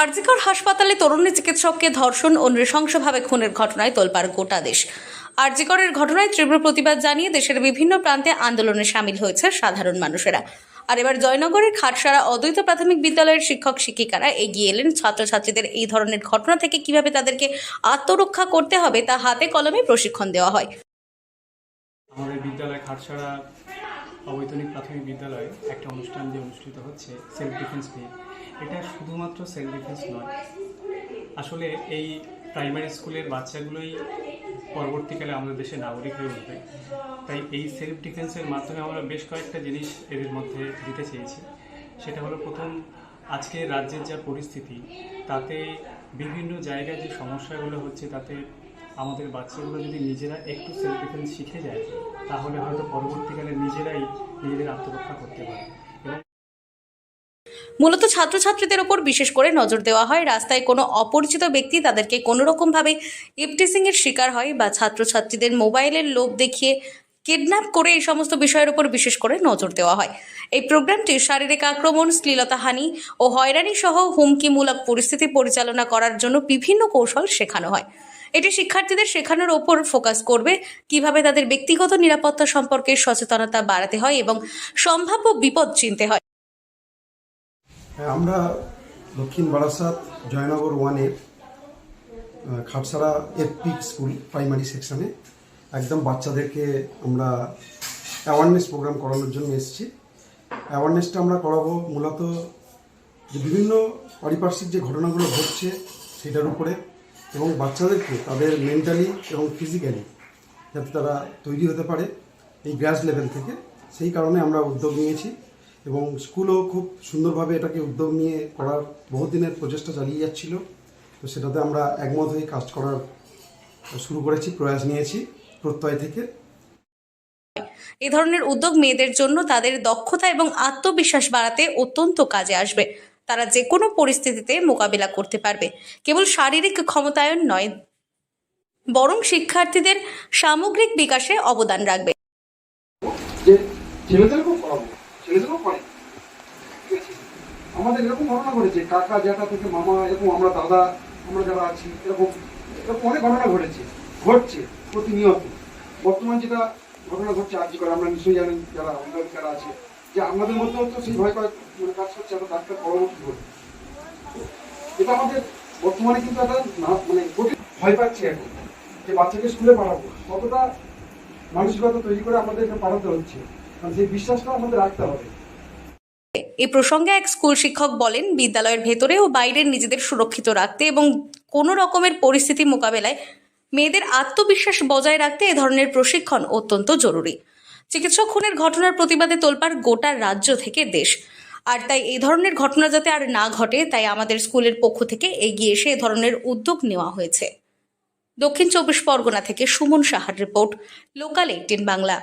আরজিকর হাসপাতালে তরুণী চিকিৎসককে ধর্ষণ ও নৃশংসভাবে খুনের ঘটনায় তোলপাড় গোটা দেশ। আরজিকরের ঘটনায় তীব্র প্রতিবাদ জানিয়ে দেশের বিভিন্ন প্রান্তে আন্দোলনে সামিল হয়েছে সাধারণ মানুষেরা। আর এবার জয়নগরের খাটসারা অদ্বৈত প্রাথমিক বিদ্যালয়ের শিক্ষক শিক্ষিকারা এগিয়ে এলেন ছাত্রছাত্রীদের এই ধরনের ঘটনা থেকে কিভাবে তাদেরকে আত্মরক্ষা করতে হবে তা হাতে কলমে প্রশিক্ষণ দেওয়া হয়। আমাদের বিদ্যালয় খাটসারা অবৈতনিক প্রাথমিক বিদ্যালয়ে একটা অনুষ্ঠান যে অনুষ্ঠিত হচ্ছে সেলফ ডিফেন্স ডে, এটা শুধুমাত্র সেলফ ডিফেন্স নয়, আসলে এই প্রাইমারি স্কুলের বাচ্চাগুলোই পরবর্তীকালে আমাদের দেশে নাগরিক হয়ে উঠবে। তাই এই সেলফ ডিফেন্সের মাধ্যমে আমরা বেশ কয়েকটা জিনিস এদের মধ্যে দিতে চেয়েছি। সেটা হলো, প্রথম, আজকে রাজ্যের যা পরিস্থিতি, তাতে বিভিন্ন জায়গায় যে সমস্যাগুলো হচ্ছে, তাতে আমাদের বাচ্চাগুলো যদি নিজেরা একটু সেলফ ডিফেন্স শিখে যায়, তাহলে হয়তো পরবর্তীকালে নিজেরাই নিজেদের আত্মরক্ষা করতে পারে। মূলত ছাত্রছাত্রীদের ওপর বিশেষ করে নজর দেওয়া হয়। রাস্তায় কোনো অপরিচিত ব্যক্তি তাদেরকে কোনো রকমভাবে ইভটিজিং এর শিকার হয় বা ছাত্রছাত্রীদের মোবাইলের লোভ দেখিয়ে কিডন্যাপ করে এই সমস্ত বিষয়ের উপর বিশেষ করে নজর দেওয়া হয়। এই প্রোগ্রামটি শারীরিক আক্রমণ, শ্লীলতাহানি ও হয়রানি সহ হুমকিমূলক পরিস্থিতি পরিচালনা করার জন্য বিভিন্ন কৌশল শেখানো হয়। এটি শিক্ষার্থীদের শেখানোর ওপর ফোকাস করবে কিভাবে তাদের ব্যক্তিগত নিরাপত্তা সম্পর্কে সচেতনতা বাড়াতে হয় এবং সম্ভাব্য বিপদ চিনতে হয়। আমরা দক্ষিণ বারাসাত জয়নগর ওয়ানের খাটসারা এফপি স্কুল প্রাইমারি সেকশনে একদম বাচ্চাদেরকে আমরা অ্যাওয়ারনেস প্রোগ্রাম করানোর জন্য এসেছি। অ্যাওয়ারনেসটা আমরা করাবো মূলত যে বিভিন্ন পারিপার্শ্বিক যে ঘটনাগুলো ঘটছে সেটার উপরে, এবং বাচ্চাদেরকে তাদের মেন্টালি এবং ফিজিক্যালি যাতে তারা তৈরি হতে পারে এই গ্রাস লেভেল থেকে, সেই কারণে আমরা উদ্যোগ নিয়েছি। এবং স্কুলও খুব সুন্দরভাবে এটাকে উদ্যোগ নিয়ে করার বহুদিনের প্রচেষ্টা চালিয়ে যাচ্ছিল। তো সেটাতে আমরা একমত হয়ে কাজ করার শুরু করেছি, প্রয়াস নিয়েছি প্রত্যয় থেকে। এ ধরনের উদ্যোগ মেয়েদের জন্য তাদের দক্ষতা এবং আত্মবিশ্বাস বাড়াতে অত্যন্ত কাজে আসবে। তারা যে কোনো পরিস্থিতিতে মোকাবিলা করতে পারবে। কেবল শারীরিক ক্ষমতায়ন নয়, বরং শিক্ষার্থীদের সামগ্রিক বিকাশে অবদান রাখবে। আমাদের এরকম ঘটনা ঘটেছে, কাকা জ্যাঠা থেকে মামা, এরকম আমরা দাদা, আমরা যারা আছি, এরকম অনেক ঘটনা ঘটছে প্রতিনিয়ত। বর্তমান যেটা ঘটনা ঘটছে আজ করে আমরা নিশ্চয়ই জানেন, যারা অভিভাবকরা আছে, যে আমাদের মধ্যেও তো সেই ভয় কাজ করছে, আমরা ডাক্তার পরবর্তী করে এটা আমাদের বর্তমানে কিন্তু একটা কঠিন ভয় পাচ্ছে এখন, যে বাচ্চাকে স্কুলে পাঠাবো, কতটা মানসিকতা তৈরি করে আমাদের পাঠাতে হচ্ছে, কারণ সেই বিশ্বাসটা আমাদের রাখতে হবে। এ প্রসঙ্গে এক স্কুল শিক্ষক বলেন, বিদ্যালয়ের ভেতরে ও বাইরে নিজেদের সুরক্ষিত রাখতে এবং কোনো রকমের পরিস্থিতি মোকাবেলায় মেয়েদের আত্মবিশ্বাস বজায় রাখতে এ ধরনের প্রশিক্ষণ অত্যন্ত জরুরি। চিকিৎসক খুনের ঘটনার প্রতিবাদে তোলপাড় গোটা রাজ্য থেকে দেশ। আর তাই এই ধরনের ঘটনা যাতে আর না ঘটে, তাই আমাদের স্কুলের পক্ষ থেকে এগিয়ে এসে এ ধরনের উদ্যোগ নেওয়া হয়েছে। দক্ষিণ 24 পরগনা থেকে সুমন সাহার রিপোর্ট, লোকাল 18 বাংলা।